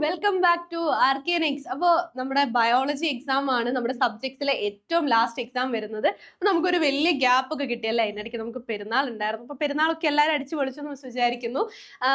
Welcome back to ആർക്കേനിക്സ്. അപ്പോൾ നമ്മുടെ biology exam ആണ് നമ്മുടെ സബ്ജക്ട്സിലെ ഏറ്റവും ലാസ്റ്റ് എക്സാം വരുന്നത്. നമുക്കൊരു വലിയ ഗ്യാപ്പ് ഒക്കെ കിട്ടിയല്ലേ, അതിനിടയ്ക്ക് നമുക്ക് പെരുന്നാൾ ഉണ്ടായിരുന്നു. അപ്പോൾ പെരുന്നാളൊക്കെ എല്ലാവരും അടിച്ചു പൊളിച്ചെന്ന് വിചാരിക്കുന്നു.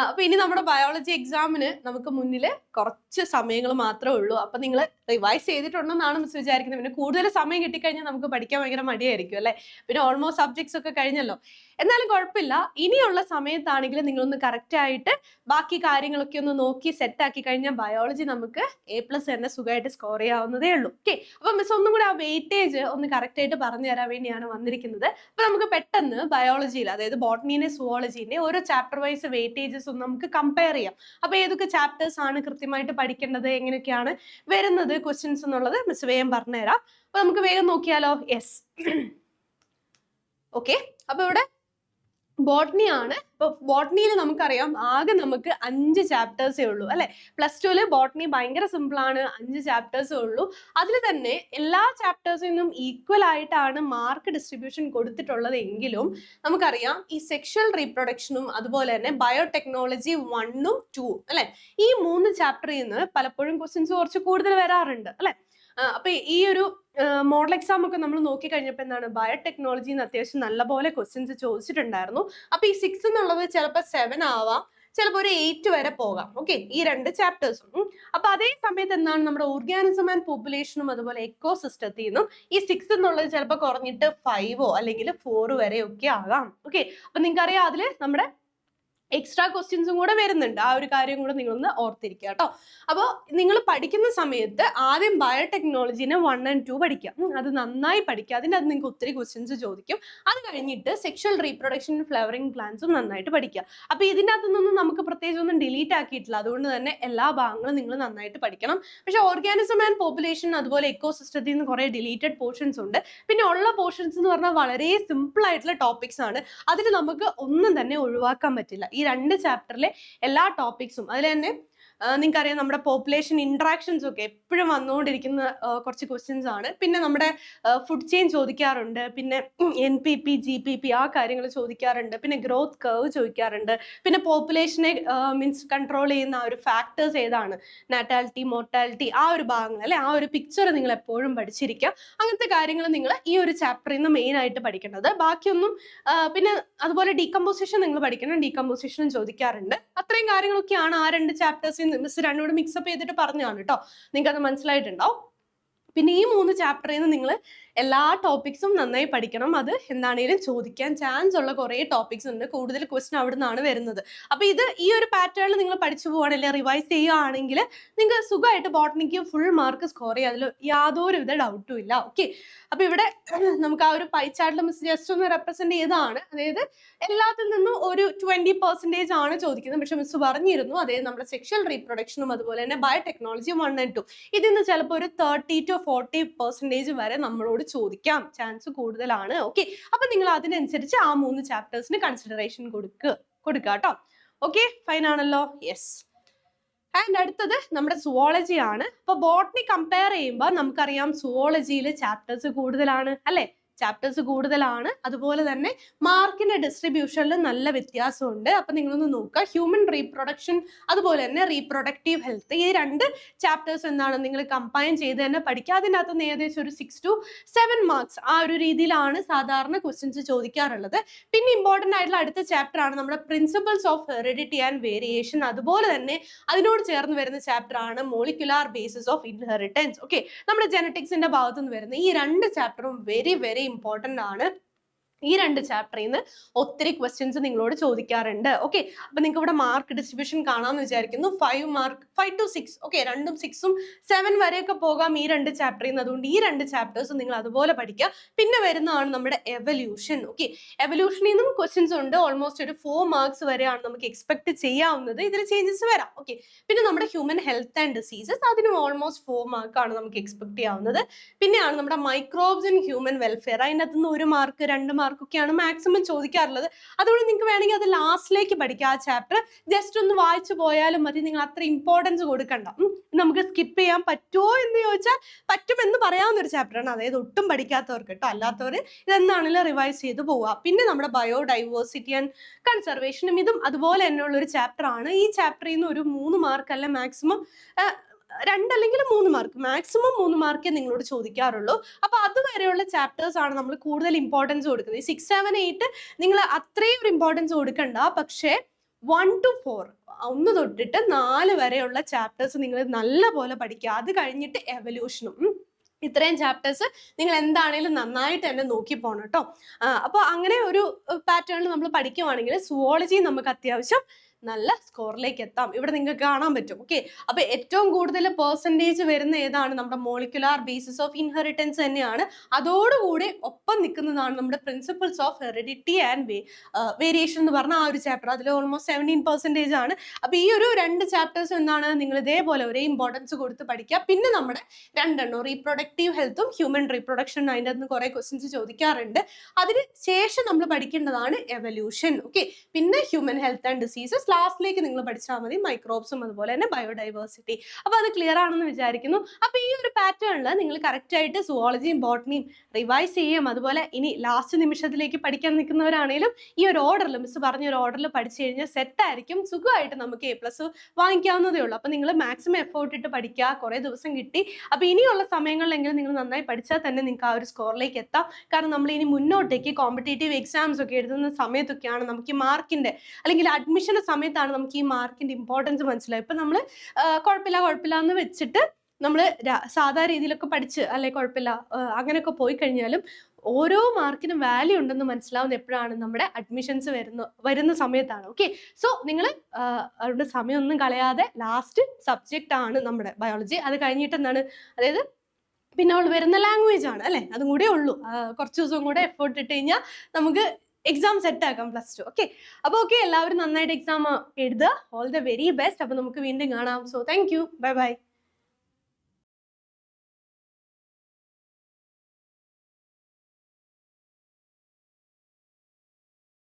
അപ്പോൾ ഇനി നമ്മുടെ ബയോളജി എക്സാമിന് നമുക്ക് മുന്നിൽ കുറച്ച് സമയങ്ങൾ മാത്രമേ ഉള്ളൂ. അപ്പോൾ നിങ്ങൾ റിവൈസ് ചെയ്തിട്ടുണ്ടെന്നാണ് മിസ് വിചാരിക്കുന്നത്. പിന്നെ കൂടുതൽ സമയം കിട്ടിക്കഴിഞ്ഞാൽ നമുക്ക് പഠിക്കാൻ ഭയങ്കര മടിയായിരിക്കും അല്ലേ. പിന്നെ ഓൾമോസ്റ്റ് സബ്ജക്ട്സ് ഒക്കെ കഴിഞ്ഞല്ലോ. എന്നാലും കുഴപ്പമില്ല, ഇനിയുള്ള സമയത്താണെങ്കിലും നിങ്ങളൊന്ന് കറക്റ്റ് ആയിട്ട് ബാക്കി കാര്യങ്ങളൊക്കെ ഒന്ന് നോക്കി സെറ്റ് ആക്കി കഴിഞ്ഞാൽ ബയോളജി നമുക്ക് A+ തന്നെ സുഖമായിട്ട് സ്കോർ ചെയ്യാവുന്നതേ ഉള്ളൂ. ഓക്കെ, അപ്പൊ മിസ് ഒന്നും കൂടെ ആ വെയിറ്റേജ് ഒന്ന് കറക്റ്റ് ആയിട്ട് പറഞ്ഞു തരാൻ വേണ്ടിയാണ് വന്നിരിക്കുന്നത്. അപ്പൊ നമുക്ക് പെട്ടെന്ന് ബയോളജിയിൽ, അതായത് ബോട്ടണീനെ സുവോളജീനെ ഓരോ ചാപ്റ്റർ വൈസ് വെയിറ്റേജസ് ഒന്ന് നമുക്ക് കമ്പയർ ചെയ്യാം. അപ്പൊ ഏതൊക്കെ ചാപ്റ്റേഴ്സ് ആണ് കൃത്യമായിട്ട് പഠിക്കേണ്ടത്, എങ്ങനെയൊക്കെയാണ് വരുന്നത് ക്വസ്റ്റ്യൻസ് എന്നുള്ളത് മിസ് വേഗം പറഞ്ഞുതരാം. അപ്പൊ നമുക്ക് വേഗം നോക്കിയാലോ. Yes, okay. അപ്പൊ ഇവിടെ ബോട്ടണി ആണ്. ഇപ്പൊ ബോട്ടണിയിൽ നമുക്കറിയാം ആകെ നമുക്ക് 5 ചാപ്റ്റേഴ്സേ ഉള്ളൂ അല്ലെ. +2 ബോട്ടണി ഭയങ്കര സിമ്പിൾ ആണ്, 5 ചാപ്റ്റേഴ്സേ ഉള്ളൂ. അതിൽ തന്നെ എല്ലാ ചാപ്റ്റേഴ്സിൽ നിന്നും ഈക്വൽ ആയിട്ടാണ് മാർക്ക് ഡിസ്ട്രിബ്യൂഷൻ കൊടുത്തിട്ടുള്ളത് എങ്കിലും നമുക്കറിയാം ഈ സെക്ഷൽ റീപ്രൊഡക്ഷനും അതുപോലെ തന്നെ ബയോടെക്നോളജി 1ഉം 2ഉം അല്ലെ, ഈ 3 ചാപ്റ്ററിൽ നിന്ന് പലപ്പോഴും ക്വസ്റ്റ്യൻസ് കുറച്ച് കൂടുതൽ വരാറുണ്ട് അല്ലെ. അപ്പൊ ഈ ഒരു മോഡൽ എക്സാം ഒക്കെ നമ്മൾ നോക്കി കഴിഞ്ഞപ്പോൾ എന്താണ്, ബയോടെക്നോളജിന്ന് അത്യാവശ്യം നല്ലപോലെ ക്വസ്റ്റ്യൻസ് ചോദിച്ചിട്ടുണ്ടായിരുന്നു. അപ്പൊ ഈ 6 എന്നുള്ളത് ചിലപ്പോൾ 7 ആവാം, ചിലപ്പോൾ ഒരു 8 വരെ പോകാം. ഓക്കെ, ഈ 2 ചാപ്റ്റേഴ്സും. അപ്പൊ അതേ സമയത്ത് എന്താണ്, നമ്മുടെ ഓർഗാനിസം ആൻഡ് പോപ്പുലേഷനും അതുപോലെ എക്കോ സിസ്റ്റത്തിൽ നിന്നും ഈ 6 എന്നുള്ളത് ചിലപ്പോൾ കുറഞ്ഞിട്ട് 5ഓ അല്ലെങ്കിൽ 4 വരെ ഒക്കെ ആകാം. ഓക്കെ, അപ്പൊ നിങ്ങൾക്കറിയാം അതില് നമ്മുടെ എക്സ്ട്രാ ക്വസ്റ്റ്യൻസും കൂടെ വരുന്നുണ്ട്. ആ ഒരു കാര്യം കൂടെ നിങ്ങളൊന്ന് ഓർത്തിരിക്കുക കേട്ടോ. അപ്പോൾ നിങ്ങൾ പഠിക്കുന്ന സമയത്ത് ആദ്യം ബയോടെക്നോളജിനെ 1 and 2 പഠിക്കാം. അത് നന്നായി പഠിക്കുക. അതിൻ്റെ അത് നിങ്ങൾക്ക് ഒത്തിരി ക്വസ്റ്റ്യൻസ് ചോദിക്കും. അത് കഴിഞ്ഞിട്ട് സെക്ഷൽ റീപ്രൊഡക്ഷൻ ഫ്ലവറിംഗ് പ്ലാന്റ്സും നന്നായിട്ട് പഠിക്കുക. അപ്പോൾ ഇതിൻ്റെ അകത്തുനിന്നും നമുക്ക് പ്രത്യേകിച്ച് ഒന്നും ഡിലീറ്റ് ആക്കിയിട്ടില്ല. അതുകൊണ്ട് തന്നെ എല്ലാ ഭാഗങ്ങളും നിങ്ങൾ നന്നായിട്ട് പഠിക്കണം. പക്ഷേ ഓർഗാനിസം ആൻഡ് പോപ്പുലേഷൻ അതുപോലെ എക്കോ സിസ്റ്റത്തിൽ നിന്ന് കുറേ ഡിലീറ്റഡ് പോർഷൻസ് ഉണ്ട്. പിന്നെ ഉള്ള പോർഷൻസ് എന്ന് പറഞ്ഞാൽ വളരെ സിമ്പിൾ ആയിട്ടുള്ള ടോപ്പിക്സ് ആണ്. അതിൽ നമുക്ക് ഒന്നും തന്നെ ഒഴിവാക്കാൻ പറ്റില്ല. ഈ 2 ചാപ്റ്ററിലെ എല്ലാ ടോപ്പിക്സും അതിൽ തന്നെ നിങ്ങൾക്കറിയാം നമ്മുടെ പോപ്പുലേഷൻ ഇന്ററാക്ഷൻസ് ഒക്കെ എപ്പോഴും വന്നുകൊണ്ടിരിക്കുന്ന കുറച്ച് ക്വസ്റ്റ്യൻസ് ആണ്. പിന്നെ നമ്മുടെ ഫുഡ് ചെയിൻ ചോദിക്കാറുണ്ട്, പിന്നെ NPP GPP ആ കാര്യങ്ങൾ ചോദിക്കാറുണ്ട്, പിന്നെ ഗ്രോത്ത് കർവ് ചോദിക്കാറുണ്ട്, പിന്നെ പോപ്പുലേഷനെ മീൻസ് കൺട്രോൾ ചെയ്യുന്ന ആ ഒരു ഫാക്ടേഴ്സ് ഏതാണ്, നാറ്റാലിറ്റി മോർട്ടാലിറ്റി ആ ഒരു ഭാഗങ്ങൾ അല്ലെ, ആ ഒരു പിക്ചർ നിങ്ങൾ എപ്പോഴും പഠിച്ചിരിക്കുക. അങ്ങനത്തെ കാര്യങ്ങൾ നിങ്ങൾ ഈ ഒരു ചാപ്റ്ററിൽ നിന്ന് മെയിൻ ആയിട്ട് പഠിക്കേണ്ടത്. ബാക്കിയൊന്നും പിന്നെ അതുപോലെ ഡീകമ്പോസിഷൻ നിങ്ങൾ പഠിക്കണം, ഡീകമ്പോസിഷനും ചോദിക്കാറുണ്ട്. അത്രയും കാര്യങ്ങളൊക്കെയാണ് ആ 2 ചാപ്റ്റേഴ്സിൽ മിസ് രണ്ടുകൂടെ മിക്സപ്പ് ചെയ്തിട്ട് പറഞ്ഞതാണ് കേട്ടോ. നിങ്ങൾക്ക് അത് മനസ്സിലായിട്ടുണ്ടാവും. പിന്നെ ഈ 3 ചാപ്റ്ററിൽ നിന്ന് നിങ്ങൾ എല്ലാ ടോപ്പിക്സും നന്നായി പഠിക്കണം. അത് എന്താണെങ്കിലും ചോദിക്കാൻ ചാൻസ് ഉള്ള കുറേ ടോപ്പിക്സ് ഉണ്ട്. കൂടുതൽ ക്വസ്റ്റ്യൻ അവിടെ നിന്നാണ് വരുന്നത്. അപ്പൊ ഇത് ഈ ഒരു പാറ്റേണിൽ നിങ്ങൾ പഠിച്ചു പോവുകയാണെങ്കിൽ, റിവൈസ് ചെയ്യുകയാണെങ്കിൽ നിങ്ങൾക്ക് സുഖമായിട്ട് ബോട്ടണിക്ക് ഫുൾ മാർക്ക് സ്കോർ ചെയ്യുക. അതിൽ യാതൊരുവിധ ഡൗട്ടും ഇല്ല. ഓക്കെ, അപ്പൊ ഇവിടെ നമുക്ക് ആ ഒരു പൈ ചാർട്ടിൽ മിസ് ജസ്റ്റ് ഒന്ന് റെപ്രസെന്റ് ചെയ്തതാണ്. അതായത് എല്ലാത്തിൽ നിന്നും ഒരു 20% ആണ് ചോദിക്കുന്നത്. പക്ഷെ മിസ് പറഞ്ഞിരുന്നു, അതായത് നമ്മുടെ സെക്ഷൽ റീപ്രൊഡക്ഷനും അതുപോലെ തന്നെ ബയോടെക്നോളജി 1 and 2 ഇതിൽ നിന്ന് ചിലപ്പോൾ ഒരു 30 to 40% വരെ നമ്മളോട് ചോദിക്കാം, ചാൻസ് കൂടുതലാണ്. ഓക്കെ, അപ്പൊ നിങ്ങൾ അതിനനുസരിച്ച് ആ 3 ചാപ്റ്റേഴ്സിന് കൺസിഡറേഷൻ കൊടുക്കുക കേട്ടോ. ഓക്കെ, ഫൈൻ ആണല്ലോ. യെസ്, ആൻഡ് അടുത്തത് നമ്മുടെ സുവോളജി ആണ്. അപ്പൊ ബോട്ടണി കമ്പയർ ചെയ്യുമ്പോൾ നമുക്കറിയാം സുവോളജിയിൽ ചാപ്റ്റേഴ്സ് കൂടുതലാണ് അല്ലെ, ചാപ്റ്റേഴ്സ് കൂടുതലാണ്. അതുപോലെ തന്നെ മാർക്കിന്റെ ഡിസ്ട്രിബ്യൂഷനിൽ നല്ല വ്യത്യാസമുണ്ട്. അപ്പൊ നിങ്ങളൊന്ന് നോക്കുക, ഹ്യൂമൻ റീപ്രൊഡക്ഷൻ അതുപോലെ തന്നെ റീപ്രൊഡക്റ്റീവ് ഹെൽത്ത്, ഈ 2 ചാപ്റ്റേഴ്സ് എന്താണ് നിങ്ങൾ കമ്പൈൻ ചെയ്ത് തന്നെ പഠിക്കുക. അതിൻ്റെ അകത്ത് ഏകദേശം ഒരു 6 to 7 മാർക്സ് ആ ഒരു രീതിയിലാണ് സാധാരണ ക്വസ്റ്റ്യൻസ് ചോദിക്കാറുള്ളത്. പിന്നെ ഇമ്പോർട്ടൻ്റ് ആയിട്ടുള്ള അടുത്ത ചാപ്റ്റർ ആണ് നമ്മുടെ principles of heredity and variation. അതുപോലെ തന്നെ അതിനോട് ചേർന്ന് വരുന്ന ചാപ്റ്റർ ആണ് molecular basis of inheritance. Okay, നമ്മുടെ ജെനറ്റിക്സിന്റെ ഭാഗത്ത് നിന്ന് വരുന്ന ഈ 2 ചാപ്റ്ററും വെരി വെരി ഇമ്പോർട്ടൻ്റ് ആണ്. ഈ 2 ചാപ്റ്ററിൽ നിന്ന് ഒത്തിരി ക്വസ്റ്റ്യൻസ് നിങ്ങളോട് ചോദിക്കാറുണ്ട്. ഓക്കെ, അപ്പൊ നിങ്ങൾക്ക് ഇവിടെ മാർക്ക് ഡിസ്ട്രിബ്യൂഷൻ കാണാമെന്ന് വിചാരിക്കുന്നു. 5 മാർക്ക് 5 to 6. ഓക്കെ, 2ഉം 6ഉം 7 വരെയൊക്കെ പോകാം ഈ 2 ചാപ്റ്ററിൽ നിന്ന്. അതുകൊണ്ട് ഈ 2 ചാപ്റ്റേഴ്സ് നിങ്ങൾ അതുപോലെ പഠിക്കുക. പിന്നെ വരുന്നതാണ് നമ്മുടെ എവല്യൂഷൻ. ഓക്കെ, എവല്യൂഷനിൽ നിന്നും ക്വസ്റ്റ്യൻസ് ഉണ്ട്. ഓൾമോസ്റ്റ് ഒരു 4 മാർക്സ് വരെയാണ് നമുക്ക് എക്സ്പെക്ട് ചെയ്യാവുന്നത്. ഇതിൽ ചേഞ്ചസ് വരാം. ഓക്കെ, പിന്നെ നമ്മുടെ ഹ്യൂമൻ ഹെൽത്ത് ആൻഡ് ഡിസീസസ്, അതിനും ഓൾമോസ്റ്റ് 4 മാർക്കാണ് നമുക്ക് എക്സ്പെക്ട് ചെയ്യാവുന്നത്. പിന്നെയാണ് നമ്മുടെ മൈക്രോബ്സ് ഇൻ ഹ്യൂമൻ വെൽഫെയർ, അതിനകത്ത് നിന്ന് 1 മാർക്ക് 2 മാർക്ക് മാർക്കൊക്കെയാണ് മാക്സിമം ചോദിക്കാറുള്ളത്. അതുകൊണ്ട് നിങ്ങൾക്ക് വേണമെങ്കിൽ അത് ലാസ്റ്റിലേക്ക് പഠിക്കാം. ആ ചാപ്റ്റർ ജസ്റ്റ് ഒന്ന് വായിച്ചു പോയാലും മതി. നിങ്ങൾ അത്ര ഇമ്പോർട്ടൻസ് കൊടുക്കണ്ട. നമുക്ക് സ്കിപ്പ് ചെയ്യാൻ പറ്റുമോ എന്ന് ചോദിച്ചാൽ പറ്റുമെന്ന് പറയാവുന്ന ഒരു ചാപ്റ്ററാണ്. അതായത് ഒട്ടും പഠിക്കാത്തവർക്ക് കേട്ടോ. അല്ലാത്തവർ ഇതെന്താണെങ്കിലും റിവൈസ് ചെയ്ത് പോവുക. പിന്നെ നമ്മുടെ ബയോഡൈവേഴ്സിറ്റി ആൻഡ് കൺസർവേഷനും ഇതും അതുപോലെ തന്നെയുള്ള ഒരു ചാപ്റ്റർ ആണ്. ഈ ചാപ്റ്ററിൽ നിന്ന് ഒരു 3 മാർക്ക് അല്ല മാക്സിമം 2 അല്ലെങ്കിൽ 3 മാർക്ക്, മാക്സിമം 3 മാർക്കേ നിങ്ങളോട് ചോദിക്കാറുള്ളൂ. അപ്പൊ അതുവരെയുള്ള ചാപ്റ്റേഴ്സ് ആണ് നമ്മൾ കൂടുതൽ ഇമ്പോർട്ടൻസ് കൊടുക്കുന്നത്. 6, 7, 8 നിങ്ങൾ അത്രയും ഒരു ഇമ്പോർട്ടൻസ് കൊടുക്കണ്ട. പക്ഷേ 1 to 4 1 തൊട്ടിട്ട് 4 വരെയുള്ള ചാപ്റ്റേഴ്സ് നിങ്ങൾ നല്ല പോലെ പഠിക്കുക. അത് കഴിഞ്ഞിട്ട് എവല്യൂഷനും. ഇത്രയും ചാപ്റ്റേഴ്സ് നിങ്ങൾ എന്താണേലും നന്നായിട്ട് തന്നെ നോക്കി പോകണം കേട്ടോ. അപ്പോൾ അങ്ങനെ ഒരു പാറ്റേണിൽ നമ്മൾ പഠിക്കുവാണെങ്കിൽ സുവോളജി നമുക്ക് അത്യാവശ്യം നല്ല സ്കോറിലേക്ക് എത്താം. ഇവിടെ നിങ്ങൾക്ക് കാണാൻ പറ്റും. ഓക്കെ, അപ്പൊ ഏറ്റവും കൂടുതൽ പെർസെൻറ്റേജ് വരുന്ന ഏതാണ്? നമ്മുടെ മോളിക്കുലാർ ബേസിസ് ഓഫ് ഇൻഹെറിറ്റൻസ് തന്നെയാണ്. അതോടുകൂടി ഒപ്പം നിൽക്കുന്നതാണ് നമ്മുടെ principles of heredity and variation എന്ന് പറഞ്ഞ ആ ഒരു ചാപ്റ്റർ. അതിൽ ഓൾമോസ്റ്റ് 17% ആണ്. അപ്പൊ ഈ ഒരു 2 ചാപ്റ്റേഴ്സ് എന്താണ് നിങ്ങൾ ഇതേപോലെ ഒരേ ഇമ്പോർട്ടൻസ് കൊടുത്ത് പഠിക്കുക. പിന്നെ നമ്മുടെ 2 റീപ്രൊഡക്റ്റീവ് ഹെൽത്തും ഹ്യൂമൻ റീപ്രൊഡക്ഷനും അതിൻ്റെ അകത്ത് കുറെ ക്വസ്റ്റ്യൻസ് ചോദിക്കാറുണ്ട്. അതിന് ശേഷം നമ്മൾ പഠിക്കേണ്ടതാണ് എവല്യൂഷൻ. ഓക്കെ, പിന്നെ ഹ്യൂമൻ ഹെൽത്ത് ആൻഡ് ഡിസീസസ് ലാസ്റ്റിലേക്ക് നിങ്ങൾ പഠിച്ചാൽ മതി. മൈക്രോബ്സും അതുപോലെ തന്നെ ബയോഡൈവേഴ്സിറ്റി. അപ്പൊ അത് ക്ലിയർ ആണെന്ന് വിചാരിക്കുന്നു. അപ്പൊ ഈ ഒരു പാറ്റേണിൽ നിങ്ങൾ കറക്റ്റ് ആയിട്ട് സുവോളജിയും ബോട്ടണിയും റിവൈസ് ചെയ്യും. അതുപോലെ ഇനി ലാസ്റ്റ് നിമിഷത്തിലേക്ക് പഠിക്കാൻ നിൽക്കുന്നവരാണെങ്കിലും ഈ ഒരു ഓർഡറിൽ മിസ് പറഞ്ഞ ഒരു ഓർഡറിൽ പഠിച്ചു കഴിഞ്ഞാൽ സെറ്റ് ആയിരിക്കും. സുഖമായിട്ട് നമുക്ക് A+ വാങ്ങിക്കാവുന്നതേ ഉള്ളൂ. അപ്പൊ നിങ്ങൾ മാക്സിമം എഫേർട്ട് ഇട്ട് പഠിക്കുക. കുറെ ദിവസം കിട്ടി. അപ്പൊ ഇനിയുള്ള സമയങ്ങളിലെങ്കിലും നിങ്ങൾ നന്നായി പഠിച്ചാൽ തന്നെ നിങ്ങൾക്ക് ആ ഒരു സ്കോറിലേക്ക് എത്താം. കാരണം നമ്മൾ ഇനി മുന്നോട്ടേക്ക് കോമ്പറ്റേറ്റീവ് എക്സാംസ് ഒക്കെ എഴുതുന്ന സമയത്തൊക്കെയാണ് നമുക്ക് ഈ മാർക്കിന്റെ അല്ലെങ്കിൽ അഡ്മിഷന്റെ സമയത്താണ് നമുക്ക് ഈ മാർക്കിന്റെ ഇമ്പോർട്ടൻസ് മനസ്സിലായി. ഇപ്പൊ നമ്മൾ കുഴപ്പമില്ല എന്ന് വെച്ചിട്ട് നമ്മൾ സാധാ രീതിയിലൊക്കെ പഠിച്ച് അല്ലെ കുഴപ്പമില്ല അങ്ങനെയൊക്കെ പോയി കഴിഞ്ഞാലും ഓരോ മാർക്കിനും വാല്യൂ ഉണ്ടെന്ന് മനസ്സിലാവുന്ന എപ്പോഴാണ്? നമ്മുടെ അഡ്മിഷൻസ് വരുന്ന സമയത്താണ്. ഓക്കെ, സോ നിങ്ങൾ അവരുടെ സമയമൊന്നും കളയാതെ ലാസ്റ്റ് സബ്ജക്റ്റ് ആണ് നമ്മുടെ ബയോളജി. അത് കഴിഞ്ഞിട്ട് എന്താണ്, അതായത് പിന്നെ അവൾ വരുന്ന ലാംഗ്വേജ് ആണ് അല്ലെ, അതും കൂടെ ഉള്ളൂ. കുറച്ച് ദിവസം കൂടെ എഫേർട്ട് ഇട്ട് കഴിഞ്ഞാൽ നമുക്ക് എക്സാം സെറ്റ് ആക്കാം +2. ഓക്കെ, അപ്പോൾ ഓക്കെ, എല്ലാവരും നന്നായിട്ട് എക്സാം എഴുതുക. All the very best. അപ്പൊ നമുക്ക് വീണ്ടും കാണാം. So thank you, bye bye.